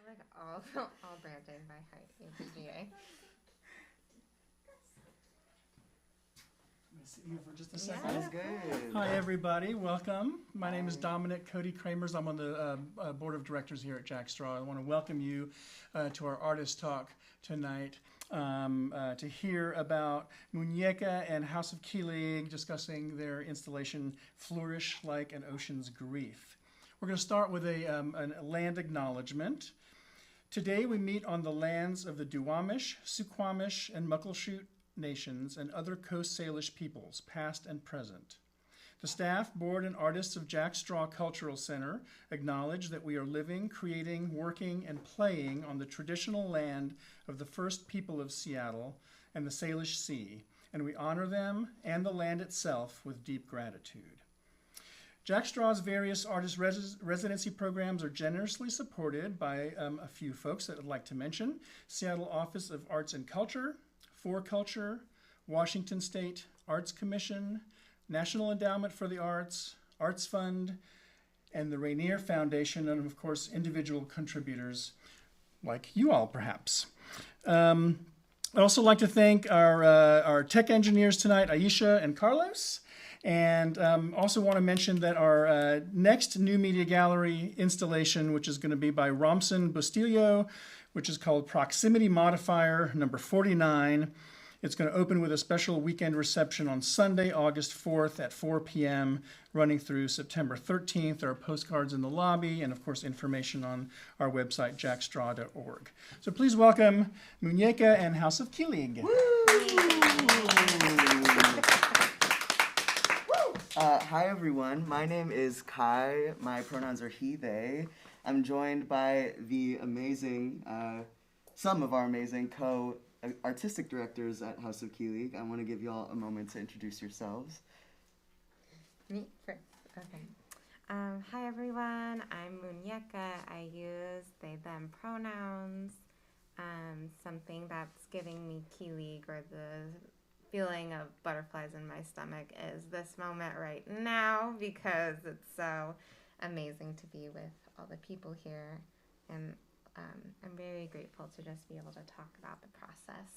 like all branded by APGA. I'm going to sit here for just a Yeah. second. That's good. Hi, everybody. Welcome. My name is Dominic Cody Kramers. I'm on the board of directors here at Jack Straw. I want to welcome you to our artist talk tonight to hear about Moonyeka and House of Kilig discussing their installation, Flourish Like an Ocean's Grief. We're going to start with a land acknowledgement. Today we meet on the lands of the Duwamish, Suquamish, and Muckleshoot nations and other Coast Salish peoples, past and present. The staff, board, and artists of Jack Straw Cultural Center acknowledge that we are living, creating, working, and playing on the traditional land of the first people of Seattle and the Salish Sea, and we honor them and the land itself with deep gratitude. Jack Straw's various artist residency programs are generously supported by a few folks that I'd like to mention: Seattle Office of Arts and Culture, For Culture, Washington State Arts Commission, National Endowment for the Arts, Arts Fund, and the Rainier Foundation, and of course individual contributors like you all perhaps. I'd also like to thank our tech engineers tonight, Aisha and Carlos. And also want to mention that our next new media gallery installation, which is going to be by Romson Bustillo, which is called Proximity Modifier number 49. It's going to open with a special weekend reception on Sunday, August 4th at 4 p.m., running through September 13th. There are postcards in the lobby and, of course, information on our website, jackstraw.org. So please welcome Moonyeka and House of Kilig. Hi, everyone. My name is Kai. My pronouns are he, they. I'm joined by the amazing, some of our amazing co-artistic directors at House of Kilig. I want to give you all a moment to introduce yourselves. Me first. Okay. Hi, everyone. I'm Moonyeka. I use they, them pronouns. Something that's giving me Kilig, or the feeling of butterflies in my stomach, is this moment right now, because it's so amazing to be with all the people here, and I'm very grateful to just be able to talk about the process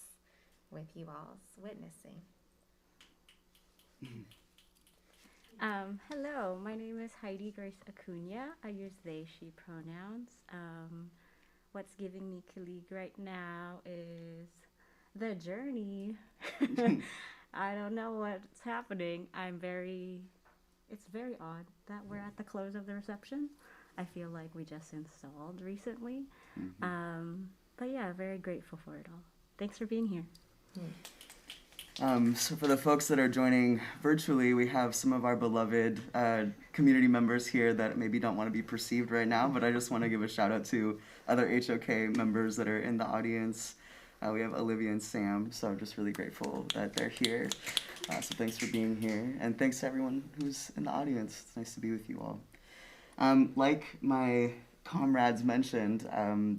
with you all witnessing. Hello, my name is Heidi Grace Acuna. I use they, she pronouns. What's giving me Kilig right now is the journey. I don't know what's happening. It's very odd that we're at the close of the reception. I feel like we just installed recently. But yeah, very grateful for it all. Thanks for being here. So for the folks that are joining virtually, we have some of our beloved community members here that maybe don't want to be perceived right now, but I just want to give a shout out to other HOK members that are in the audience. We have Olivia and Sam, so I'm just really grateful that they're here. So thanks for being here, and thanks to everyone who's in the audience. It's nice to be with you all. Like my comrades mentioned,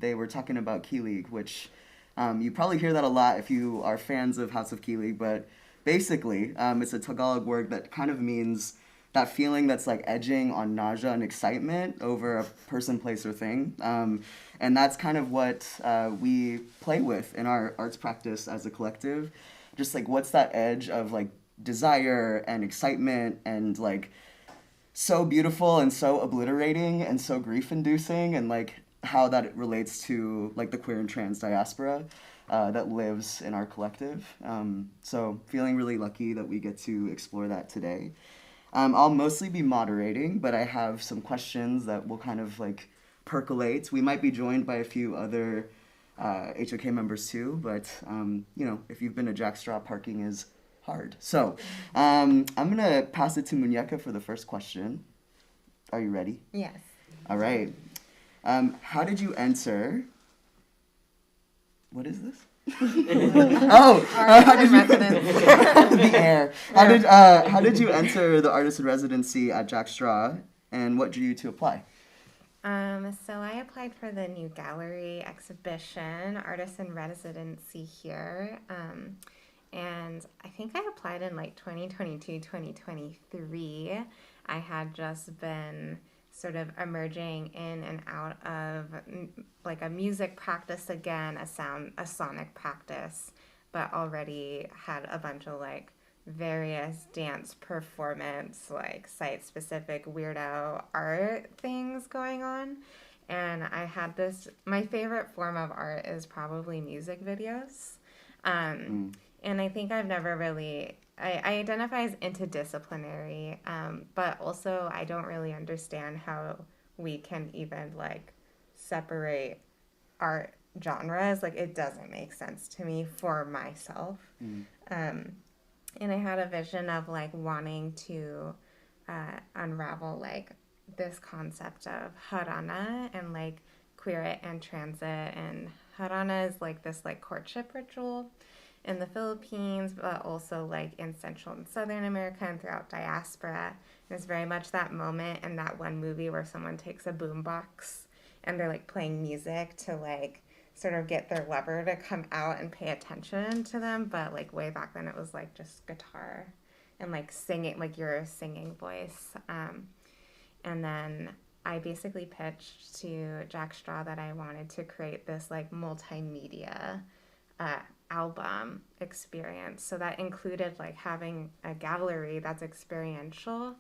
they were talking about Kilig, which you probably hear that a lot if you are fans of House of Kilig, but basically it's a Tagalog word that kind of means that feeling that's like edging on nausea and excitement over a person, place, or thing. And that's kind of what we play with in our arts practice as a collective. Just like, what's that edge of like desire and excitement and like so beautiful and so obliterating and so grief-inducing, and like how that relates to like the queer and trans diaspora that lives in our collective. So feeling really lucky that we get to explore that today. I'll mostly be moderating, but I have some questions that will kind of like percolate. We might be joined by a few other HOK members too, but you know, if you've been to Jack Straw, parking is hard. So I'm gonna pass it to Moonyeka for the first question. Are you ready? Yes. All right. How did you enter? What is this? How did you the air? How did you enter the artist in residency at Jack Straw, and what drew you to apply? So I applied for the new gallery exhibition, artist in residency here, and I think I applied in like 2022, 2023. I had just been sort of emerging in and out of like a music practice again, a sonic practice, but already had a bunch of like various dance performance, like site-specific weirdo art things going on. And I had my favorite form of art is probably music videos. And I think I've never really, I identify as interdisciplinary, but also I don't really understand how we can even like separate art genres. Like it doesn't make sense to me for myself. And I had a vision of like wanting to unravel like this concept of Harana and like queer it and trans it. And Harana is like this like courtship ritual in the Philippines, but also like in Central and Southern America and throughout diaspora. And it's very much that moment in that one movie where someone takes a boombox and they're like playing music to like sort of get their lover to come out and pay attention to them. But like way back then it was like just guitar and like singing, like your singing voice. And then I basically pitched to Jack Straw that I wanted to create this like multimedia album experience. So that included like having a gallery that's experiential.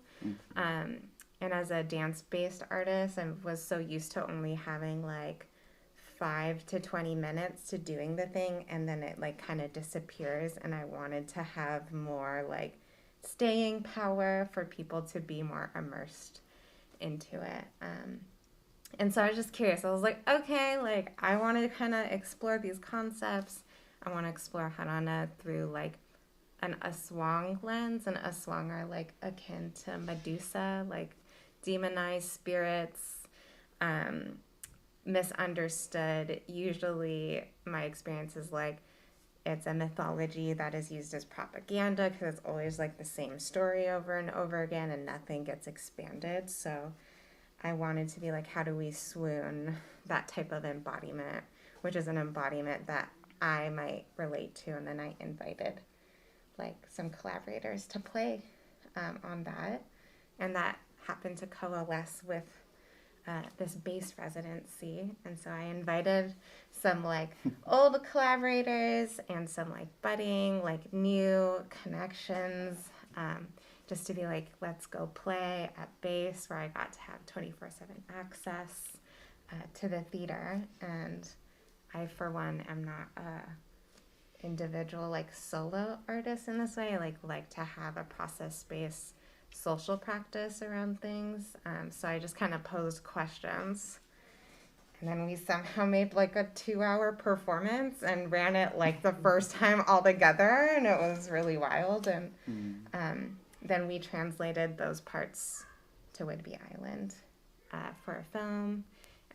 And as a dance-based artist, I was so used to only having like 5 to 20 minutes to doing the thing, and then it like kind of disappears. And I wanted to have more like staying power for people to be more immersed into it. And so I was just curious. I was like, okay, like I want to kind of explore these concepts. I want to explore Harana through like an Aswang lens, and Aswang are like akin to Medusa, like demonized spirits, misunderstood. Usually my experience is like it's a mythology that is used as propaganda because it's always like the same story over and over again and nothing gets expanded. So I wanted to be like, how do we swoon that type of embodiment, which is an embodiment that I might relate to. And then I invited like some collaborators to play on that. And that happened to coalesce with this bass residency. And so I invited some like old collaborators and some like budding, like new connections, just to be like, let's go play at bass, where I got to have 24/7 access to the theater. And I, for one, am not a individual like solo artist in this way. I like to have a process-based social practice around things. So I just kind of posed questions. And then we somehow made like a 2-hour performance and ran it like the first time all together. And it was really wild. And then we translated those parts to Whidbey Island for a film.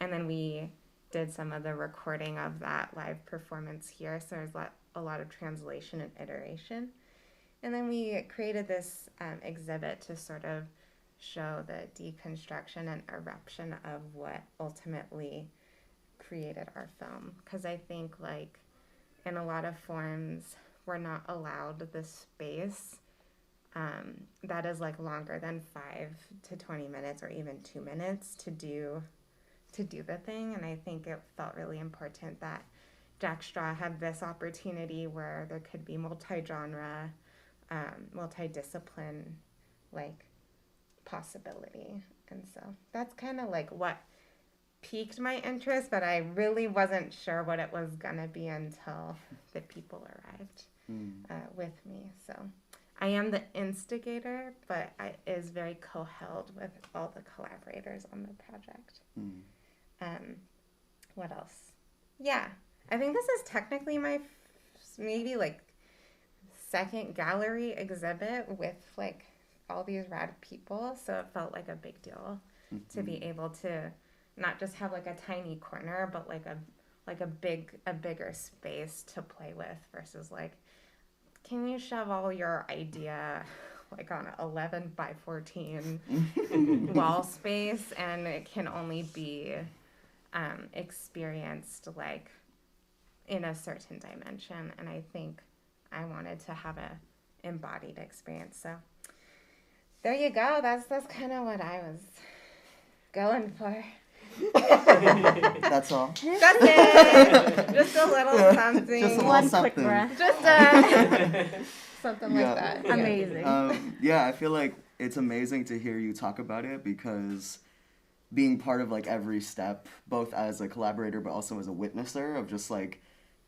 And then we did some of the recording of that live performance here. So there's a lot of translation and iteration. And then we created this exhibit to sort of show the deconstruction and eruption of what ultimately created our film. Because I think like in a lot of forms, we're not allowed the space that is like longer than 5 to 20 minutes or even 2 minutes to do the thing. And I think it felt really important that Jack Straw had this opportunity where there could be multi-genre, multi-discipline like possibility. And so that's kind of like what piqued my interest, but I really wasn't sure what it was gonna be until the people arrived with me. So I am the instigator, but I is very co-held with all the collaborators on the project. What else? Yeah, I think this is technically my maybe like second gallery exhibit with like all these rad people, so it felt like a big deal to be able to not just have like a tiny corner, but like a bigger space to play with versus like, can you shove all your idea like on 11 by 14 wall space, and it can only be experienced like in a certain dimension. And I think I wanted to have a embodied experience. So there you go. That's kind of what I was going for. That's all. That's it. Just a little something. Just a little One something. quick breath. Just something Yeah. like that. Yeah. Amazing. Yeah, I feel like it's amazing to hear you talk about it because being part of like every step, both as a collaborator but also as a witnesser of just like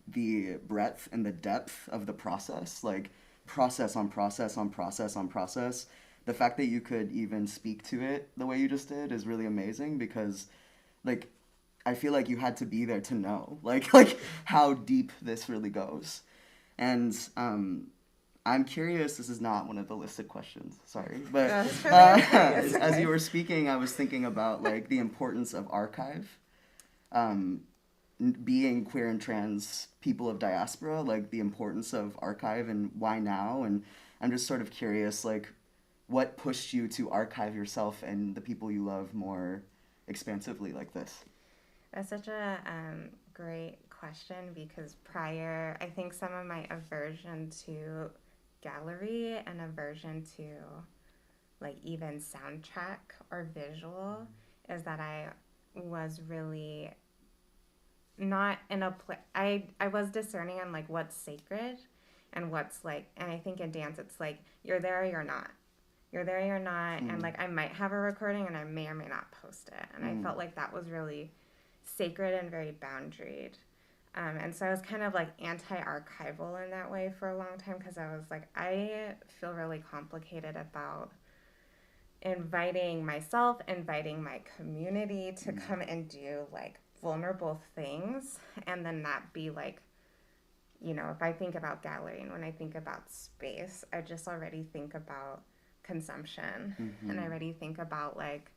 the breadth and the depth of the process, like process on process on process on process. The fact that you could even speak to it the way you just did is really amazing because like I feel like you had to be there to know like how deep this really goes. And I'm curious, this is not one of the listed questions, sorry, but as you were speaking, I was thinking about like the importance of archive. Being queer and trans people of diaspora, like the importance of archive and why now, and I'm just sort of curious, like what pushed you to archive yourself and the people you love more expansively like this? That's such a great question because prior, I think some of my aversion to gallery and aversion to like even soundtrack or visual is that I was really not in a place. I was discerning on like what's sacred and what's like, and I think in dance it's like you're there or you're not. You're there or you're not, and like I might have a recording and I may or may not post it, and I felt like that was really sacred and very boundaried. And so I was kind of like anti-archival in that way for a long time because I was like, I feel really complicated about inviting myself, inviting my community to come and do like vulnerable things, and then that be like, you know, if I think about gallery and when I think about space, I just already think about consumption and I already think about like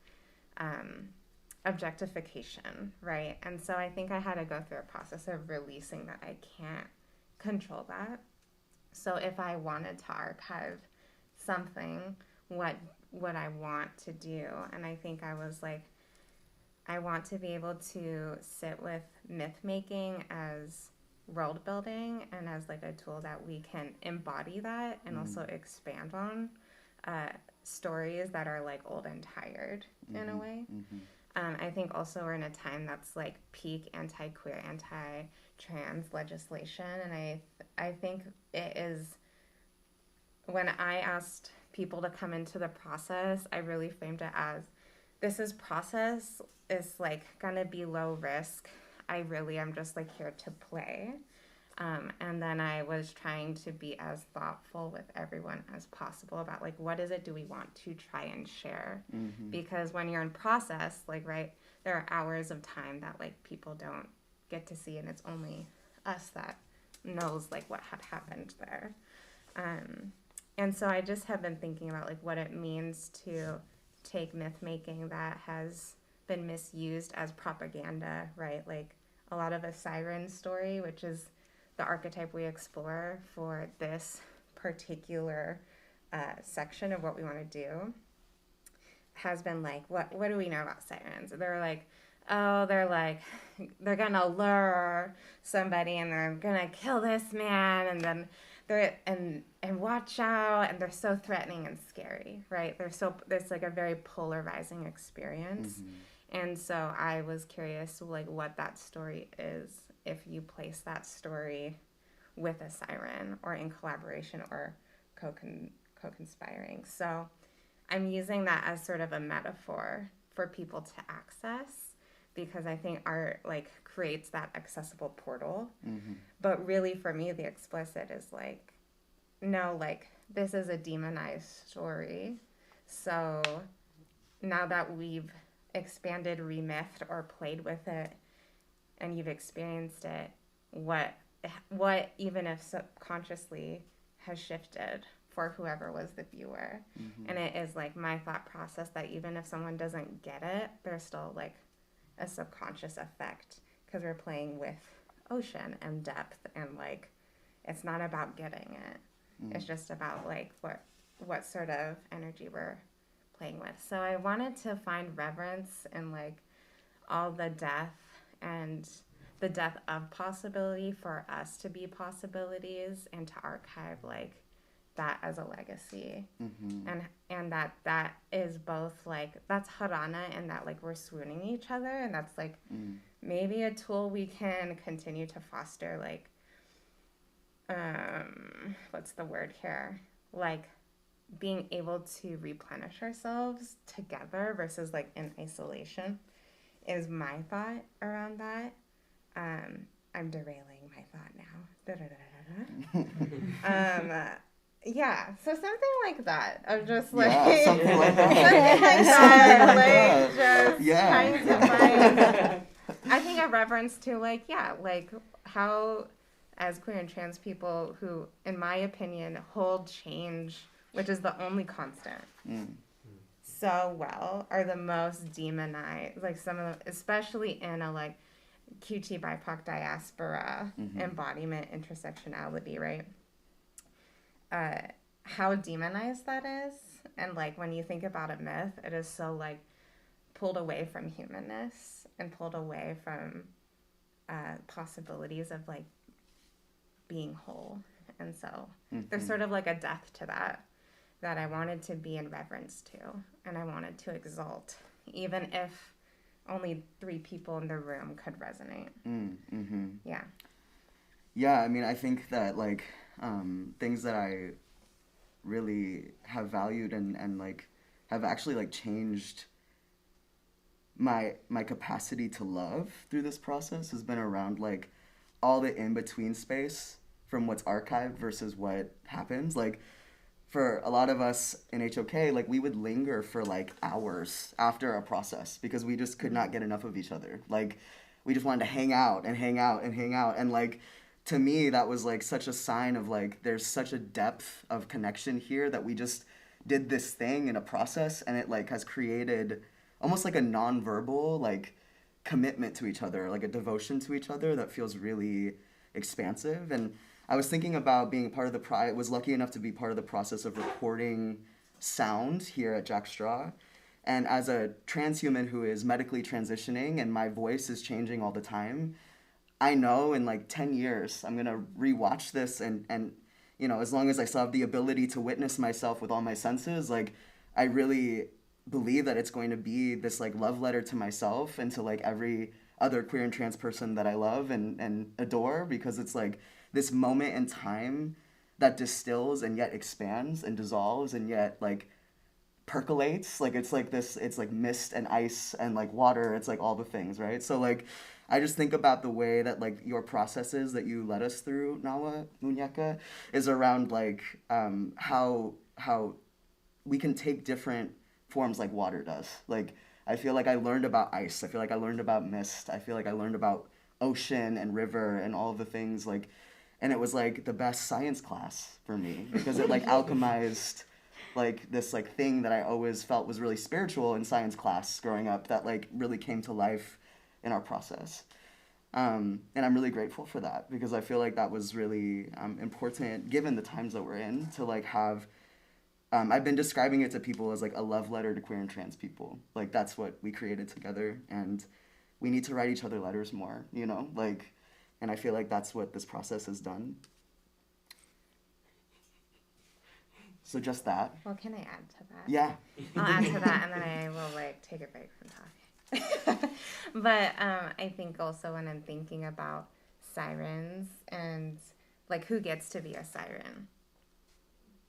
objectification, right? And so I think I had to go through a process of releasing that I can't control that. So if I wanted to archive something, what would I want to do? And I think I was like, I want to be able to sit with myth making as world building and as like a tool that we can embody that and also expand on stories that are like old and tired in a way. I think also we're in a time that's like peak anti-queer, anti-trans legislation, and I think it is, when I asked people to come into the process, I really framed it as this is process is like gonna be low risk. I really am just like here to play. And then I was trying to be as thoughtful with everyone as possible about like, what is it do we want to try and share? Because when you're in process, like, right, there are hours of time that like people don't get to see, and it's only us that knows like what had happened there. And so I just have been thinking about like what it means to take myth making that has been misused as propaganda, right? Like a lot of a siren story, which is the archetype we explore for this particular section of what we want to do, has been like, what do we know about sirens? They're like, oh, they're gonna lure somebody and they're gonna kill this man, and then they're and watch out, and they're so threatening and scary, right? There's like a very polarizing experience. And so I was curious like what that story is if you place that story with a siren or in collaboration or co-conspiring. So I'm using that as sort of a metaphor for people to access, because I think art like creates that accessible portal. But really for me, the explicit is like, no, like this is a demonized story. So now that we've expanded, remythed, or played with it, and you've experienced it, what even if subconsciously has shifted for whoever was the viewer. And it is like my thought process that even if someone doesn't get it, there's still like a subconscious effect because we're playing with ocean and depth, and like it's not about getting it. It's just about like what sort of energy we're playing with. So I wanted to find reverence in like all the death and the death of possibility for us to be possibilities, and to archive like that as a legacy. Mm-hmm. And that is both like, that's Harana, and that like we're swooning each other, and that's like maybe a tool we can continue to foster, like what's the word here, like being able to replenish ourselves together versus like in isolation is my thought around that. I'm derailing my thought now. Yeah, so something like that. I'm just like, Yeah, something like that. Something like that. Like, just trying to find, I think a reference to, like, yeah, like, how, as queer and trans people who, in my opinion, hold change, which is the only constant, so well, are the most demonized, like, some of them, especially in a, like, QT BIPOC diaspora embodiment intersectionality, right? How demonized that is, and like when you think about a myth, it is so like pulled away from humanness and pulled away from possibilities of like being whole. And so there's sort of like a death to that I wanted to be in reverence to, and I wanted to exalt, even if only 3 people in the room could resonate. Yeah, I mean, I think that like things that I really have valued and like have actually like changed my capacity to love through this process has been around like all the in-between space from what's archived versus what happens. Like for a lot of us in HOK, like we would linger for like hours after a process because we just could not get enough of each other. Like we just wanted to hang out and hang out and hang out, and like to me, that was like such a sign of like there's such a depth of connection here that we just did this thing in a process, and it like has created almost like a nonverbal like commitment to each other, like a devotion to each other that feels really expansive. And I was thinking about being part of the was lucky enough to be part of the process of recording sound here at Jack Straw. And as a transhuman who is medically transitioning and my voice is changing all the time, I know in like 10 years, I'm going to rewatch this and, you know, as long as I still have the ability to witness myself with all my senses, like I really believe that it's going to be this like love letter to myself and to like every other queer and trans person that I love and adore, because it's like this moment in time that distills and yet expands and dissolves and yet like percolates. Like it's like this, it's like mist and ice and like water. It's like all the things, right? So like I just think about the way that like your processes that you led us through, Nawa, Moonyeka, is around like how we can take different forms like water does. Like I feel like I learned about ice. I feel like I learned about mist. I feel like I learned about ocean and river and all of the things like, and it was like the best science class for me because it like alchemized like this like thing that I always felt was really spiritual in science class growing up that like really came to life in our process. And I'm really grateful for that because I feel like that was really important given the times that we're in to like have, I've been describing it to people as like a love letter to queer and trans people. Like that's what we created together, and we need to write each other letters more, you know, like, and I feel like that's what this process has done. So just that. Well, can I add to that? Yeah. I'll add to that, and then I will like take a break from talking. But I think also when I'm thinking about sirens and like who gets to be a siren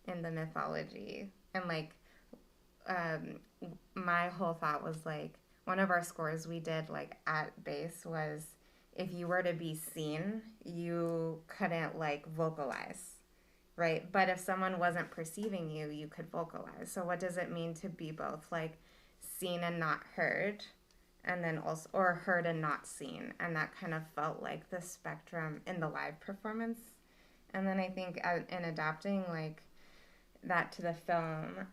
in the mythology, and like my whole thought was like one of our scores we did like at base was if you were to be seen, you couldn't like vocalize. Right, but if someone wasn't perceiving you, you could vocalize. So what does it mean to be both like seen and not heard, and then also, or heard and not seen? And that kind of felt like the spectrum in the live performance. And then I think in adapting like that to the film,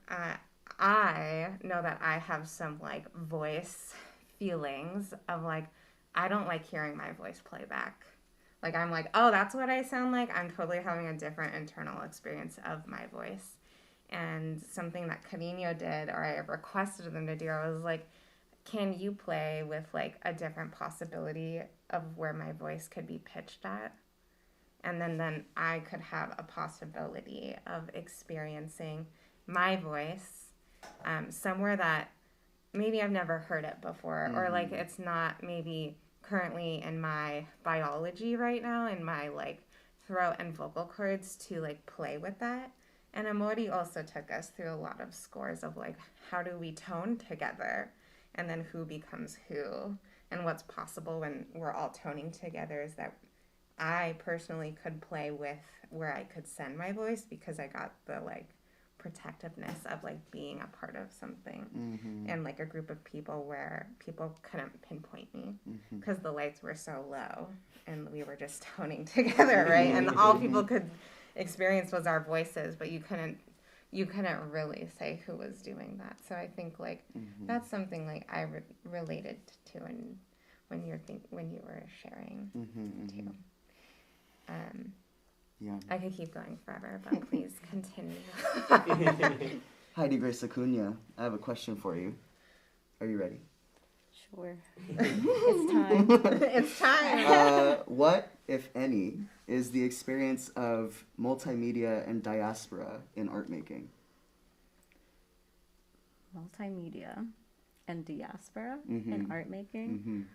I know that I have some like voice feelings of like I don't like hearing my voice play back. Like, I'm like, oh, that's what I sound like. I'm totally having a different internal experience of my voice. And something that Carino did, or I requested them to do, I was like, can you play with, like, a different possibility of where my voice could be pitched at? and then I could have a possibility of experiencing my voice somewhere that maybe I've never heard it before, or like it's not maybe currently in my biology right now, in my like throat and vocal cords to like play with that. And Amori also took us through a lot of scores of like, how do we tone together, and then who becomes who, and what's possible when we're all toning together is that I personally could play with where I could send my voice because I got the like protectiveness of like being a part of something and like a group of people where people couldn't pinpoint me because the lights were so low and we were just toning together, right? And all people could experience was our voices, but you couldn't really say who was doing that. So I think like that's something like I related to when you were sharing too. Yeah. I could keep going forever, but please continue. Heidi Grace Acuna, I have a question for you. Are you ready? Sure. It's time. It's time. What, if any, is the experience of multimedia and diaspora in art making? Multimedia and diaspora in art making.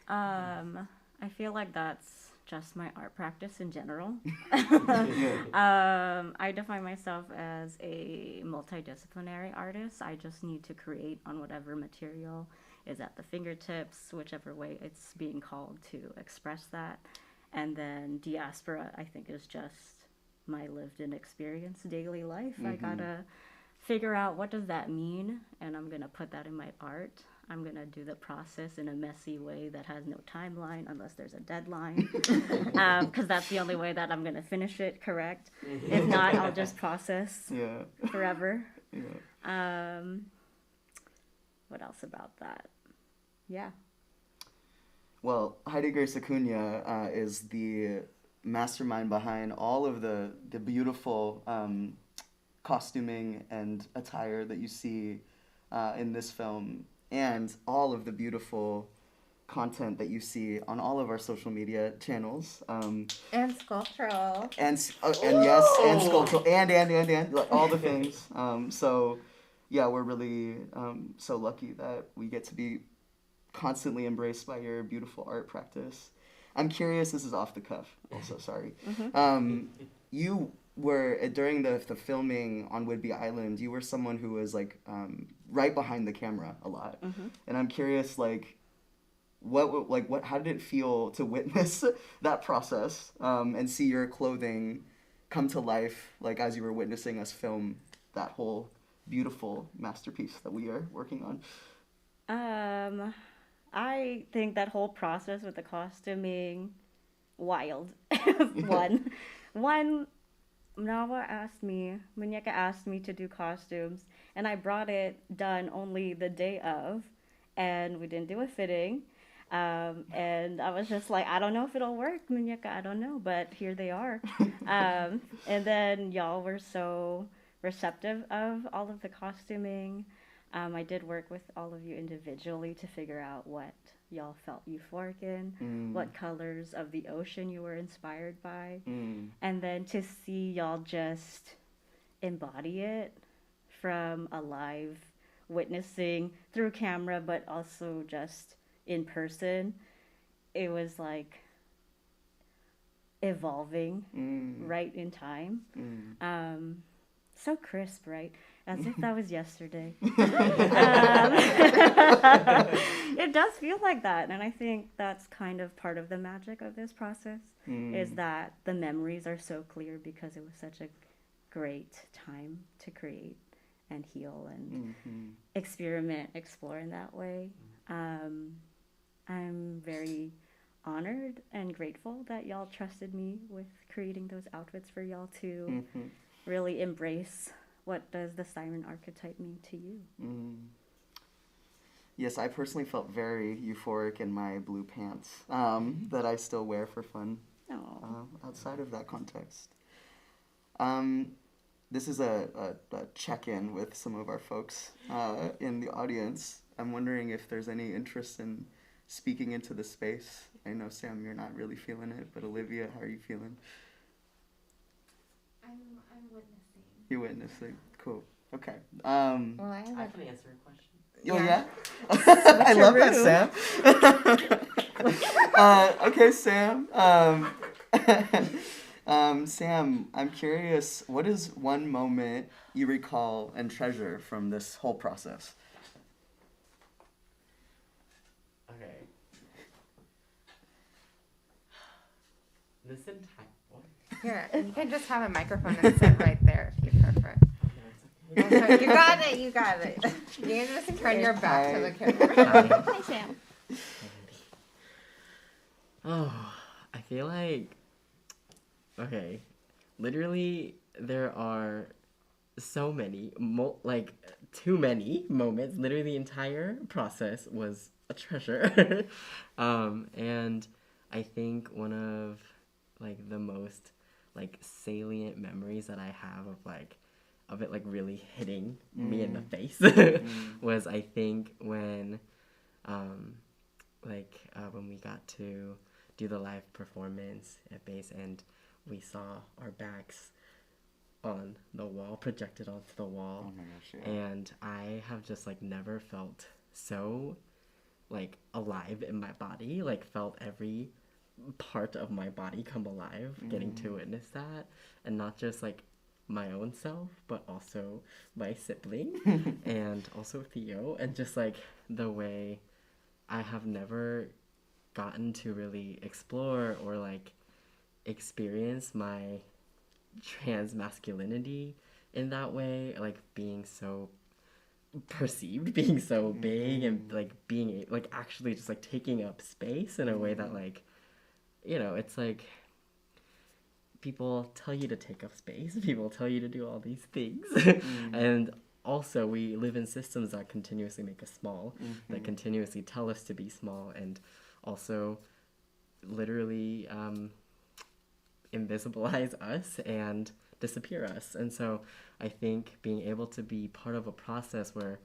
I feel like that's just my art practice in general. I define myself as a multidisciplinary artist. I just need to create on whatever material is at the fingertips, whichever way it's being called to express that. And then diaspora, I think, is just my lived-in experience, daily life. I gotta figure out what does that mean, and I'm gonna put that in my art. I'm gonna do the process in a messy way that has no timeline unless there's a deadline, because that's the only way that I'm gonna finish it correct. If not, I'll just process forever. What else about that? Yeah. Well, Heidi Grace Acuna is the mastermind behind all of the beautiful costuming and attire that you see in this film, and all of the beautiful content that you see on all of our social media channels. And sculptural. And yes, and sculptural, and like all the things. So, yeah, we're really so lucky that we get to be constantly embraced by your beautiful art practice. I'm curious, this is off the cuff, also, sorry. You were, during the filming on Whidbey Island, you were someone who was like right behind the camera a lot. And I'm curious, like, how did it feel to witness that process and see your clothing come to life, like as you were witnessing us film that whole beautiful masterpiece that we are working on? I think that whole process with the costuming, wild. One, Moonyeka asked me to do costumes, and I brought it done only the day of, and we didn't do a fitting. And I was just like, I don't know if it'll work, Moonyeka, I don't know, but here they are. And then y'all were so receptive of all of the costuming. I did work with all of you individually to figure out what y'all felt euphoric in, what colors of the ocean you were inspired by, and then to see y'all just embody it from a live witnessing through camera, but also just in person. It was like evolving right in time. So crisp, right? As if that was yesterday. It does feel like that, and I think that's kind of part of the magic of this process, is that the memories are so clear because it was such a great time to create and heal and experiment, explore in that way. I'm very honored and grateful that y'all trusted me with creating those outfits for y'all to really embrace what does the siren archetype mean to you. Yes, I personally felt very euphoric in my blue pants that I still wear for fun outside of that context. This is a check-in with some of our folks in the audience. I'm wondering if there's any interest in speaking into the space I know, Sam, you're not really feeling it, but Olivia, how are you feeling? I'm witnessing. You're witnessing. Cool. Okay. Well, I I have can answer a question. Oh, Yeah. yeah? I love that, Sam. Okay, Sam. Sam, I'm curious, what is one moment you recall and treasure from this whole process? Okay. This entire what? Here, you can just have a microphone and sit right there if you prefer. No, it's okay. You got it, you got it. You can just turn your back to the Hi. camera. Hi, Sam. Oh, I feel like okay. Literally, there are so many, too many moments. Literally, the entire process was a treasure. And I think one of like the most like salient memories that I have of it like really hitting me in the face was I think when when we got to do the live performance at base and we saw our backs on the wall, projected onto the wall. Oh my gosh, yeah. And I have just like never felt so like alive in my body, like felt every part of my body come alive getting to witness that, and not just like my own self but also my sibling and also Theo, and just like the way I have never gotten to really explore or like experience my trans masculinity in that way, like being so perceived, being so big, and like being like actually just like taking up space in a way that like, you know, it's like people tell you to take up space, people tell you to do all these things and also we live in systems that continuously make us small, that continuously tell us to be small, and also literally invisibilize us and disappear us. And so I think being able to be part of a process where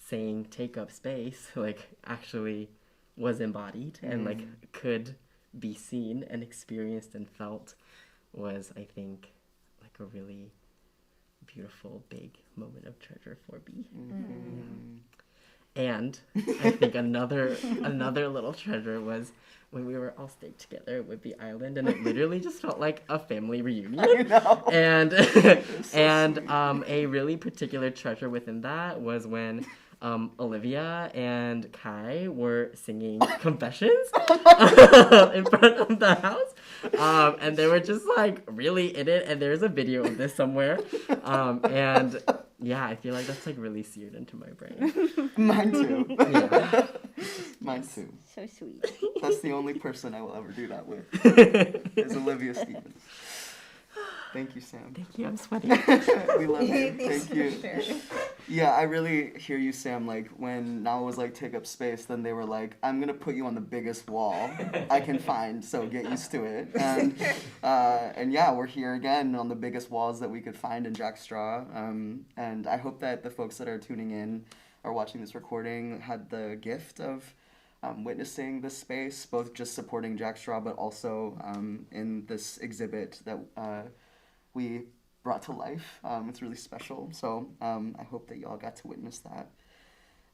saying take up space like actually was embodied and like could be seen and experienced and felt was, I think, like a really beautiful big moment of treasure for me. And I think another little treasure was when we were all stayed together at Whidbey Island, and it literally just felt like a family reunion. I know. And So a really particular treasure within that was when Olivia and Kai were singing Confessions in front of the house, and they were just like really in it. And there's a video of this somewhere, and yeah, I feel like that's like really seared into my brain. Mine too. Yeah. Mine too. So sweet. That's the only person I will ever do that with, is Olivia Stevens. Thank you, Sam. Thank you. I'm sweating. We love you. Thanks Thank you. for sharing. Yeah, I really hear you, Sam. Like, when Nala was like, take up space, then they were like, I'm going to put you on the biggest wall I can find, so get used to it. And yeah, we're here again on the biggest walls that we could find in Jack Straw. And I hope that the folks that are tuning in or watching this recording had the gift of witnessing this space, both just supporting Jack Straw, but also in this exhibit that we brought to life. It's really special. So I hope that y'all got to witness that.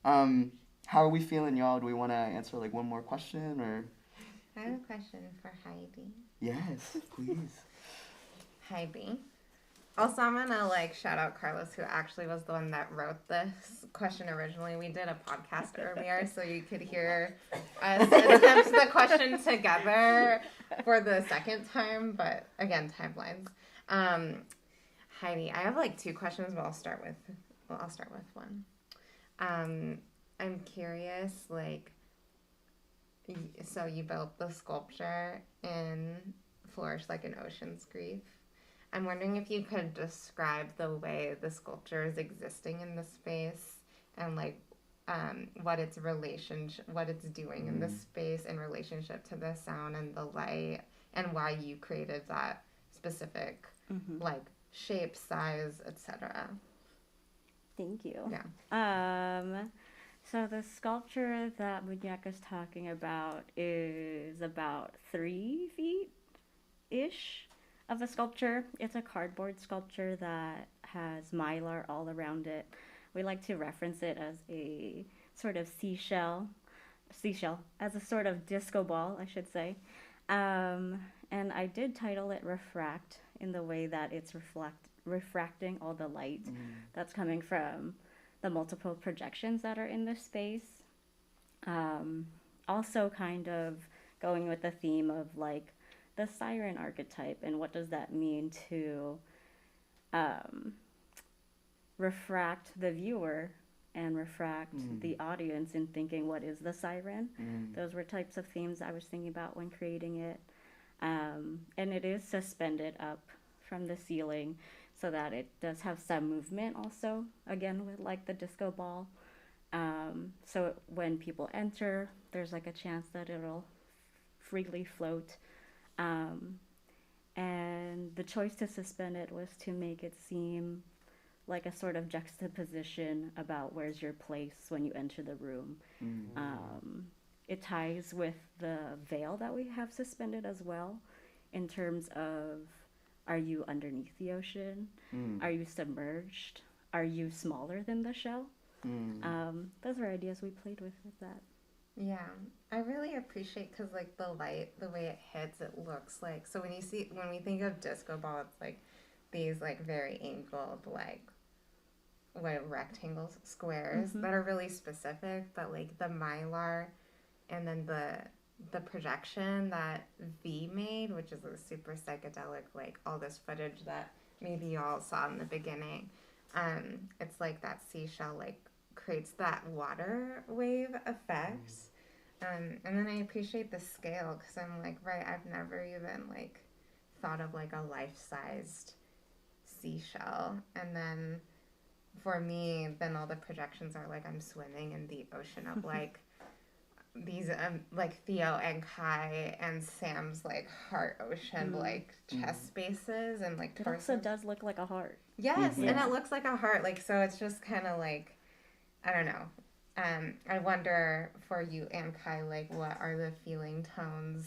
How are we feeling, y'all? Do we want to answer like one more question or? I have a question for Heidi. Yes, please. Heidi. Also, I'm gonna like shout out Carlos, who actually was the one that wrote this question originally. We did a podcast earlier, so you could hear us attempt the question together for the second time. But again, timelines. Heidi, I have like two questions, but I'll start with one. I'm curious, like, so you built the sculpture in Flourish like an Ocean's Grief. I'm wondering if you could describe the way the sculpture is existing in the space and like what its doing in the space in relationship to the sound and the light, and why you created that specific like shape, size, etc. Thank you. Yeah. So the sculpture that Moonyeka's talking about is about 3 feet-ish of a sculpture. It's a cardboard sculpture that has mylar all around it. We like to reference it as a sort of seashell, as a sort of disco ball, I should say. And I did title it Refract in the way that it's refracting all the light that's coming from the multiple projections that are in this space. Also kind of going with the theme of like the siren archetype and what does that mean to refract the viewer and refract the audience in thinking, what is the siren? Those were types of themes I was thinking about when creating it. And it is suspended up from the ceiling so that it does have some movement also, again, with like the disco ball. So when people enter, there's like a chance that it'll freely float. And the choice to suspend it was to make it seem like a sort of juxtaposition about where's your place when you enter the room. It ties with the veil that we have suspended as well, in terms of, are you underneath the ocean? Are you submerged? Are you smaller than the shell? Those were ideas we played with that. Yeah, I really appreciate because like the light, the way it hits, it looks like, so when we think of disco ball, it's like these like very angled like rectangle squares that are really specific, but like the mylar and then the projection that V made, which is a super psychedelic, like all this footage that maybe y'all saw in the beginning, it's like that seashell like creates that water wave effect. And then I appreciate the scale because I'm like, right, I've never even like thought of like a life-sized seashell. And then for me, then all the projections are like I'm swimming in the ocean of like these like Theo and Kai and Sam's like heart ocean like chest spaces and like It torso. also does look like a heart. Yes, and it looks like a heart, like, so it's just kind of like, I don't know. I wonder for you and Kai, like, what are the feeling tones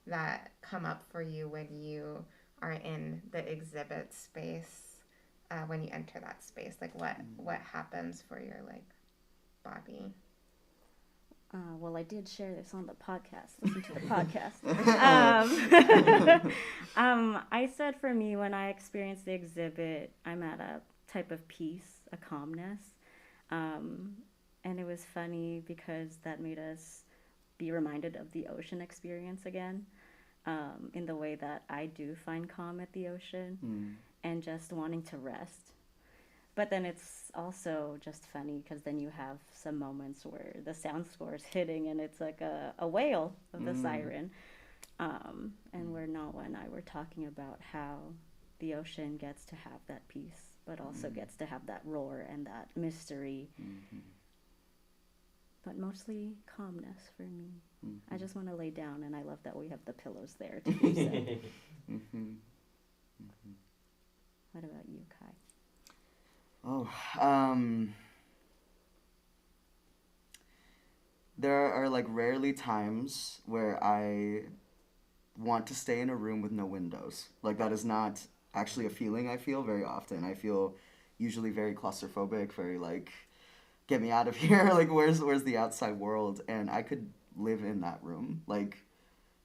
that come up for you when you are in the exhibit space, when you enter that space? Like, what happens for your, like, body? Well, I did share this on the podcast. Listen to the podcast. I said for me, when I experience the exhibit, I'm at a type of peace, a calmness. And it was funny because that made us be reminded of the ocean experience again, in the way that I do find calm at the ocean and just wanting to rest. But then it's also just funny because then you have some moments where the sound score is hitting and it's like a wail of the siren. And where Nawa and I were talking about how the ocean gets to have that peace, but also gets to have that roar and that mystery. But mostly calmness for me. I just want to lay down, and I love that we have the pillows there to do so. What about you, Kai? There are like rarely times where I want to stay in a room with no windows. Like that is not actually a feeling I feel very often. I feel usually very claustrophobic, very like, get me out of here. Like where's the outside world? And I could live in that room. Like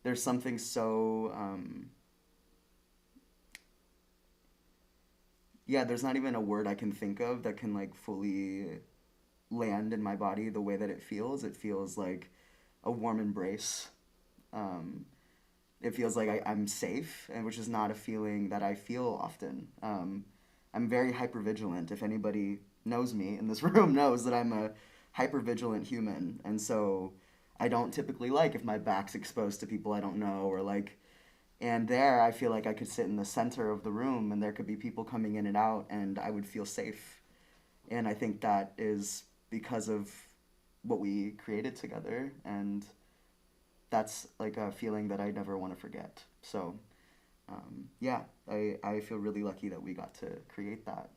there's something so there's not even a word I can think of that can like fully land in my body the way that it feels. It feels like a warm embrace. It feels like I'm safe, and which is not a feeling that I feel often. I'm very hypervigilant. If anybody knows me in this room knows that I'm a hypervigilant human, and so I don't typically like if my back's exposed to people I don't know, or like, and there I feel like I could sit in the center of the room and there could be people coming in and out and I would feel safe. And I think that is because of what we created together, and that's like a feeling that I never want to forget. So I feel really lucky that we got to create that.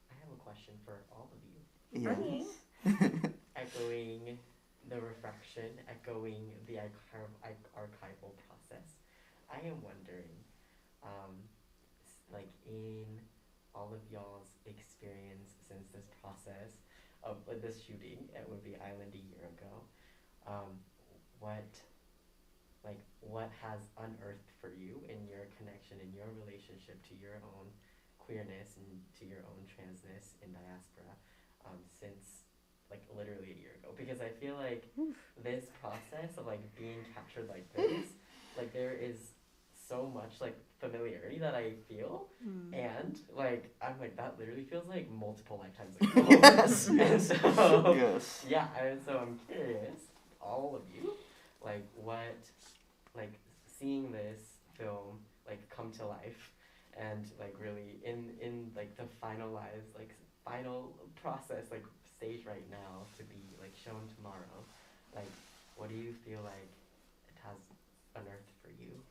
I have a question for all of you. Yes. Echoing the refraction, echoing the archival process, I am wondering, like in all of y'all's experience since this process of this shooting at Whidbey Island a year ago, what has unearthed for you in your connection, in your relationship to your own queerness and to your own transness in diaspora, since like literally a year ago? Because I feel like this process of like being captured like this, like there is so much like familiarity that I feel, and like I'm like that literally feels like multiple lifetimes ago. Yes. And so Yes. yeah, and so I'm curious, all of you, like what, like seeing this film like come to life, and like really in like the finalized like final process like stage right now to be like shown tomorrow, like what do you feel like it has unearthed for you?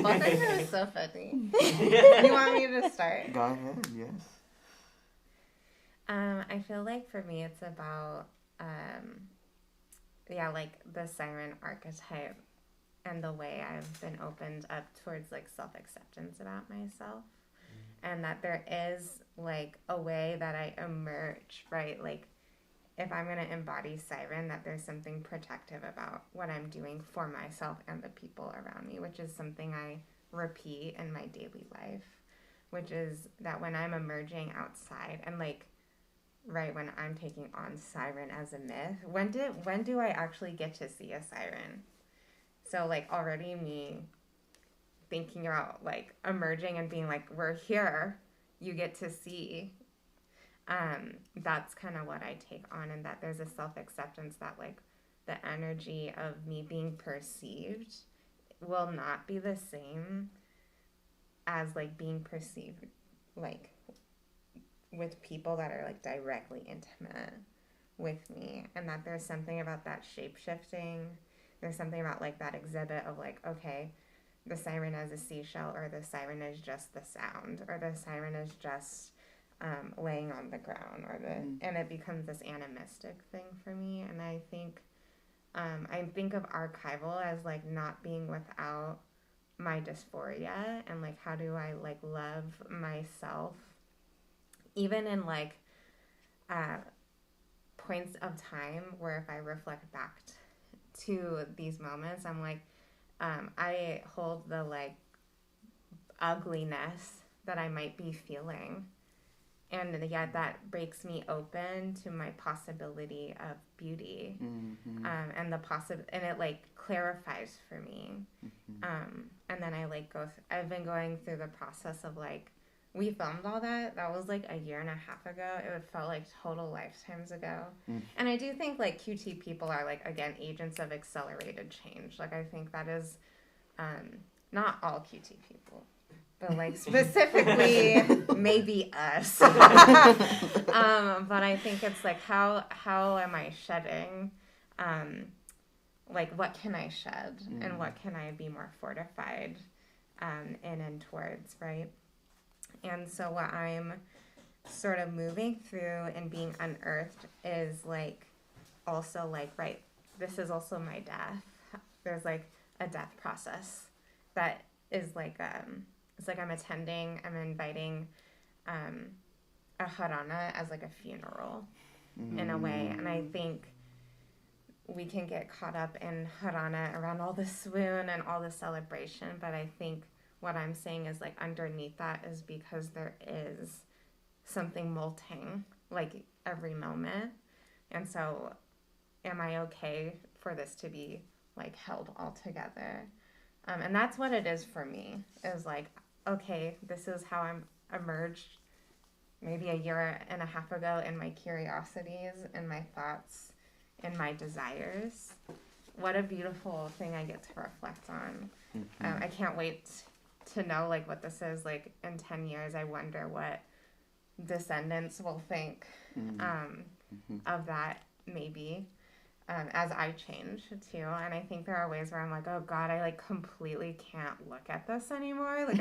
Both of you are so funny. You want me to start? Go ahead. Yes. I feel like for me it's about like the siren archetype and the way I've been opened up towards like self-acceptance about myself, and that there is like a way that I emerge, right? Like if I'm going to embody siren, that there's something protective about what I'm doing for myself and the people around me, which is something I repeat in my daily life, which is that when I'm emerging outside and like right when I'm taking on siren as a myth, when do I actually get to see a siren? So like already me thinking about like emerging and being like, we're here, you get to see. That's kind of what I take on, and that there's a self-acceptance that like the energy of me being perceived will not be the same as like being perceived like with people that are like directly intimate with me, and that there's something about that shape-shifting. There's something about like that exhibit of like, okay, the siren as a seashell, or the siren is just the sound, or the siren is just laying on the ground, or and it becomes this animistic thing for me. And I think of archival as like not being without my dysphoria, and like how do I like love myself even in like points of time where if I reflect back to these moments, I'm like I hold the like ugliness that I might be feeling, and yet that breaks me open to my possibility of beauty, and and it like clarifies for me, and then I like I've been going through the process of like, we filmed all that was like a year and a half ago. It felt like total lifetimes ago, and I do think like QT people are like, again, agents of accelerated change. Like I think that is not all QT people, but like specifically maybe us. But I think it's like how am I shedding? Like what can I shed, and what can I be more fortified in and towards, right? And so what I'm sort of moving through and being unearthed is like also like, right, this is also my death. There's like a death process that is like it's like I'm inviting a Harana as like a funeral in a way. And I think we can get caught up in Harana around all the swoon and all the celebration, but I think what I'm saying is like underneath that is because there is something molting like every moment. And so am I okay for this to be like held all together? And that's what it is for me, is like, okay, this is how I'm emerged maybe a year and a half ago in my curiosities, in my thoughts, in my desires. What a beautiful thing I get to reflect on. I can't wait to know like what this is like in 10 years. I wonder what descendants will think of that, maybe. as I change too. And I think there are ways where I'm like, oh God, I like completely can't look at this anymore. Like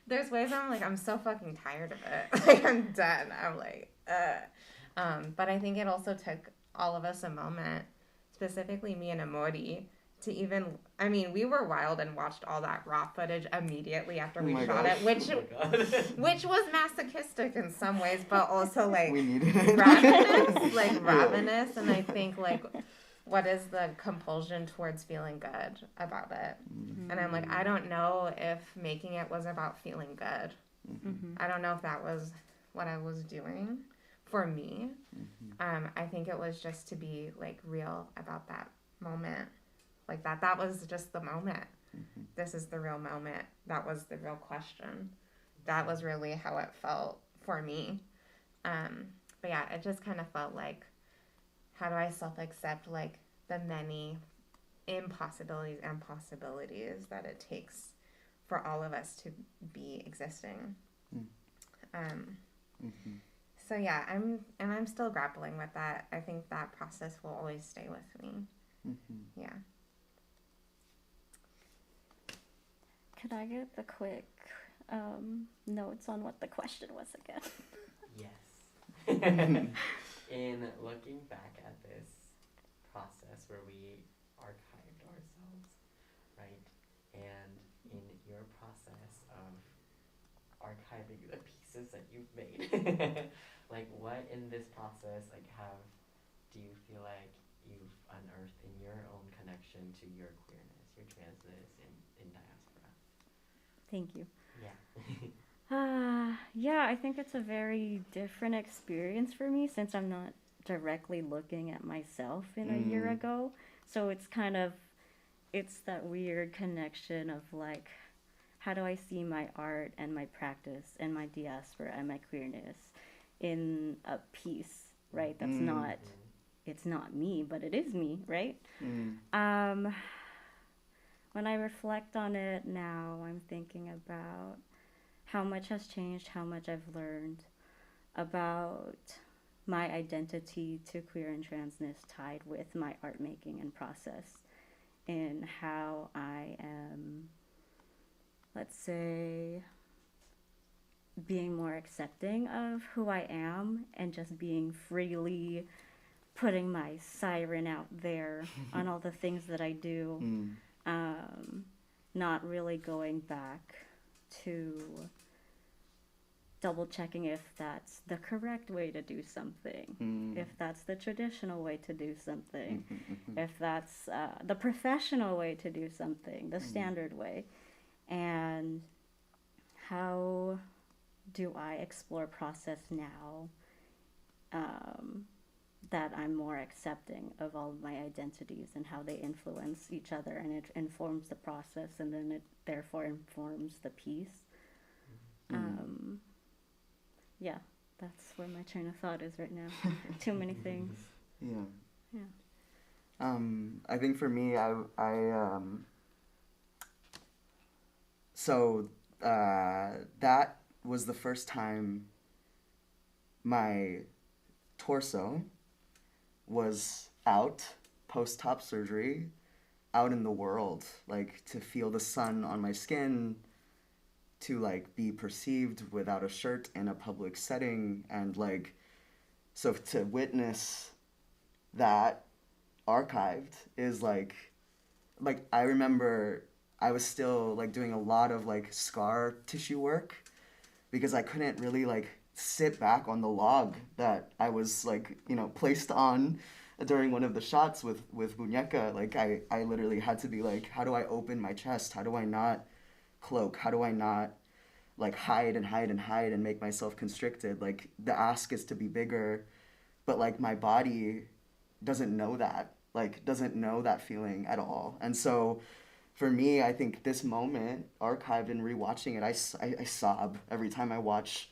there's ways where I'm like, I'm so fucking tired of it. Like I'm done. I'm like, but I think it also took all of us a moment, specifically me and Amori, to even, I mean, we were wild and watched all that raw footage immediately after we shot it, which was masochistic in some ways, but also like We needed it. ravenous, and I think like, what is the compulsion towards feeling good about it? Mm-hmm. And I'm like, I don't know if making it was about feeling good. Mm-hmm. I don't know if that was what I was doing for me. Mm-hmm. I think it was just to be like real about that moment. Like that was just the moment. Mm-hmm. This is the real moment. That was the real question. That was really how it felt for me. But yeah, it just kind of felt like, how do I self-accept like the many impossibilities and possibilities that it takes for all of us to be existing. Mm-hmm. So yeah, I'm still grappling with that. I think that process will always stay with me. Mm-hmm. Yeah. Could I get the quick notes on what the question was again? Yes. In looking back at this process where we archived ourselves, right? And in your process of archiving the pieces that you've made, like what in this process, like do you feel like you've unearthed in your own connection to your queerness, your transness in diaspora? Thank you. Yeah. Yeah, I think it's a very different experience for me since I'm not directly looking at myself in a year ago. So it's that weird connection of like, how do I see my art and my practice and my diaspora and my queerness in a piece, right? That's not, it's not me, but it is me, right? When I reflect on it now, I'm thinking about how much has changed, how much I've learned about my identity to queer and transness tied with my art making and process, and how I am, let's say, being more accepting of who I am and just being freely putting my siren out there on all the things that I do. Not really going back to double checking if that's the correct way to do something, if that's the traditional way to do something, if that's the professional way to do something, the standard way. And how do I explore process now that I'm more accepting of all of my identities and how they influence each other, and it informs the process, and then it therefore informs the piece. Yeah, that's where my train of thought is right now. Too many things. Yeah. I think for me, that was the first time my torso was out post-top surgery, out in the world, like to feel the sun on my skin, to like be perceived without a shirt in a public setting, and like, so to witness that archived is like I remember I was still like doing a lot of like scar tissue work because I couldn't really like sit back on the log that I was like, placed on during one of the shots with Moonyeka. Like I literally had to be like, how do I open my chest? How do I not cloak? How do I not like hide and make myself constricted? Like the ask is to be bigger, but like my body doesn't know that feeling at all. And so for me, I think this moment archived and rewatching it, I sob every time I watch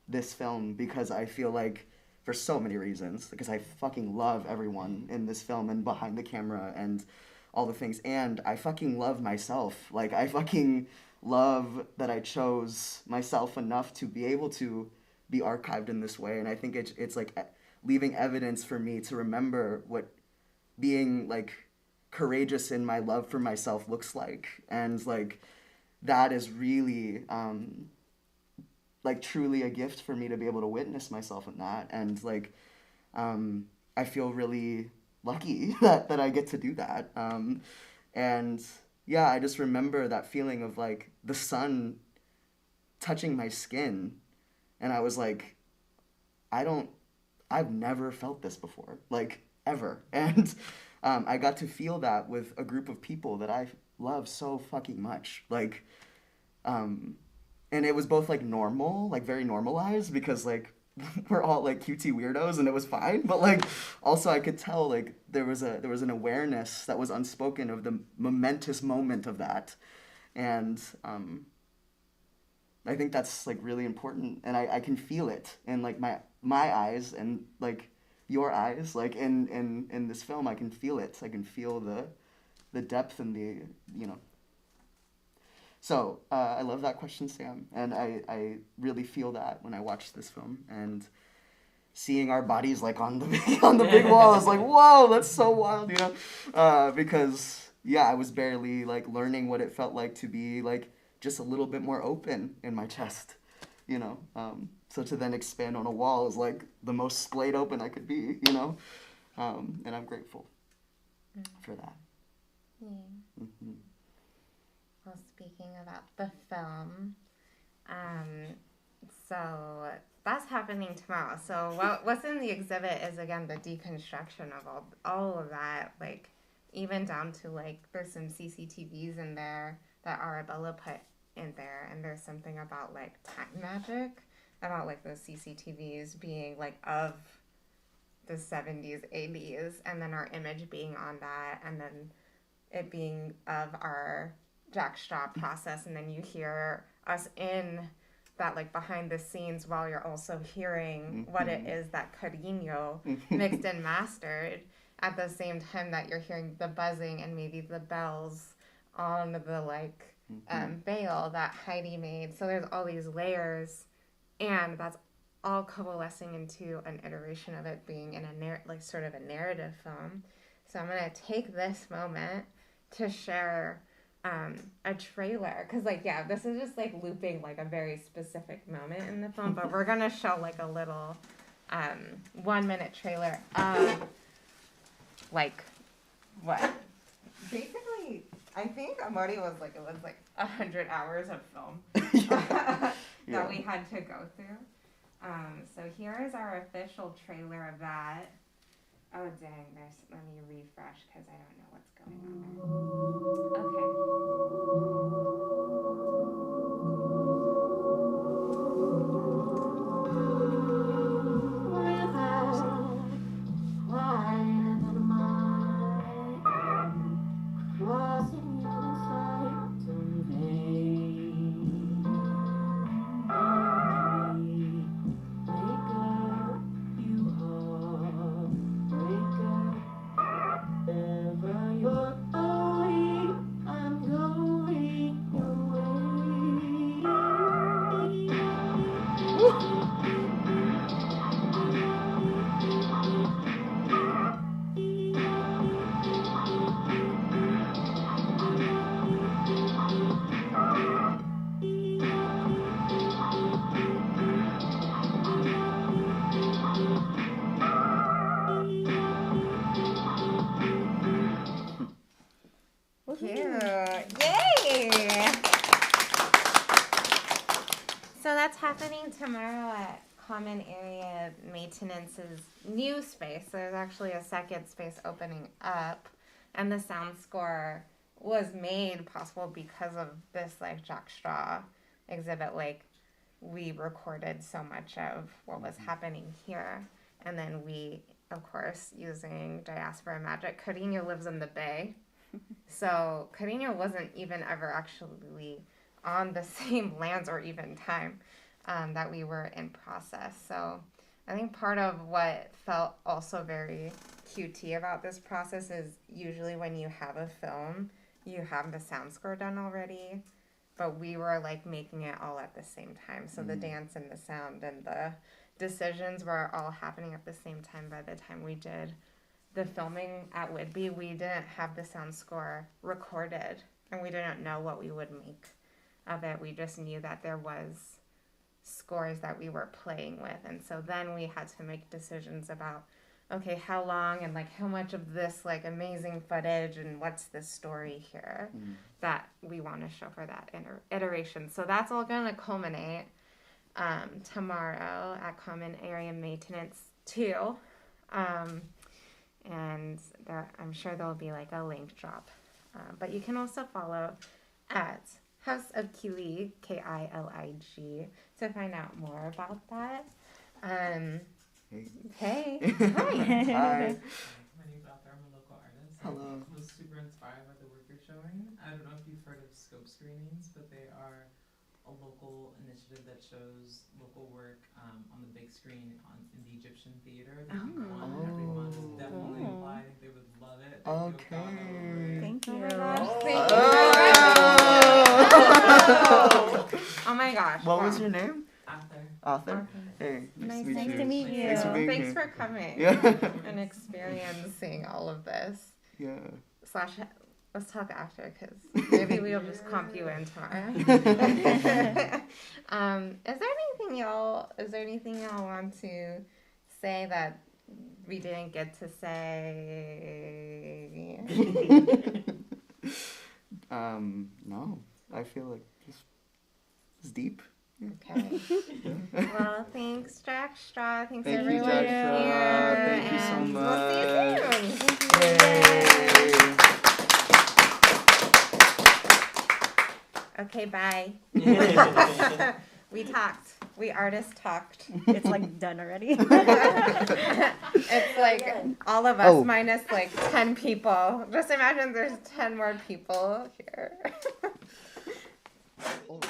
this film, because I feel like, for so many reasons, because I fucking love everyone in this film and behind the camera and all the things, and I fucking love myself. Like I fucking love that I chose myself enough to be able to be archived in this way. And I think it's like leaving evidence for me to remember what being like courageous in my love for myself looks like. And like that is really like truly a gift for me to be able to witness myself in that. And like I feel really lucky that I get to do that. And yeah, I just remember that feeling of like the sun touching my skin, and I was like, I've never felt this before, like ever. And I got to feel that with a group of people that I love so fucking much. Like, and it was both like normal, like very normalized, because like we're all like cutesy weirdos and it was fine. But like also I could tell like there was an awareness that was unspoken of the momentous moment of that. And I think that's like really important, and I can feel it in like my eyes and like your eyes, like in this film. I can feel it. I can feel the depth and the, you know. So I love that question, Sam, and I really feel that when I watched this film, and seeing our bodies like on the big wall is like, whoa, that's so wild, you know, because yeah, I was barely like learning what it felt like to be like just a little bit more open in my chest, you know. So to then expand on a wall is like the most splayed open I could be, you know. And I'm grateful for that. Yeah. Mm-hmm. Well, speaking about the film, so that's happening tomorrow. So what's in the exhibit is, again, the deconstruction of all of that, like even down to like there's some CCTVs in there that Arabella put in there, and there's something about like time magic, about like those CCTVs being like of the 70s, 80s, and then our image being on that, and then it being of our jackstraw process, and then you hear us in that like behind the scenes while you're also hearing what it is that Carino mixed and mastered at the same time that you're hearing the buzzing and maybe the bells on the like veil that Heidi made. So there's all these layers, and that's all coalescing into an iteration of it being in a like sort of a narrative film. So I'm gonna take this moment to share a trailer, because like yeah, this is just like looping like a very specific moment in the film, but we're gonna show like a little 1 minute trailer of like what basically I think Amori was like, it was like 100 hours of film that we had to go through. So here is our official trailer of that. Oh dang, let me refresh because I don't know what's going on there. Okay. Cute. Yay! So that's happening tomorrow at Common Area Maintenance's new space. There's actually a second space opening up, and the sound score was made possible because of this like jackstraw exhibit. Like we recorded so much of what was happening here, and then we, of course, using diaspora magic. Carino lives in the Bay. So Carino wasn't even ever actually on the same lands or even time that we were in process. So I think part of what felt also very QT about this process is usually when you have a film, you have the sound score done already, but we were like making it all at the same time. So the dance and the sound and the decisions were all happening at the same time by the time we did the filming at Whitby, we didn't have the sound score recorded, and we didn't know what we would make of it. We just knew that there was scores that we were playing with, and so then we had to make decisions about, okay, how long and like how much of this like amazing footage and what's the story here that we want to show for that iteration. So that's all going to culminate tomorrow at Common Area Maintenance 2. And I'm sure there'll be like a link drop. But you can also follow at House of Kilig, Kilig, to find out more about that. Hey. Hi. Hi. My name's Arthur. I'm a local artist. Hello. I was super inspired by the work you're showing. I don't know if you've heard of scope screenings, but they are a local initiative that shows local work on the big screen in the Egyptian theater. They do one every month. Definitely apply. I think they would love it. Okay. Thank you. Oh my gosh. Thank you. Oh my gosh. What was your name? Arthur. Hey, Nice to meet you. Thanks for being Thanks here. for coming Yeah. and experiencing all of this. Yeah. / let's talk after, because maybe we'll just comp you in tomorrow. Is there anything y'all want to say that we didn't get to say? No. I feel like this is deep. Okay. Well, thanks, Jack Straw. Thanks, Thank you, everyone Jack here. Straw. Thank you so And We'll see you soon. Yay. Okay, bye. We talked. We artists talked. It's like done already. It's like all of us Oh. minus like 10 people. Just imagine there's 10 more people here. Oh.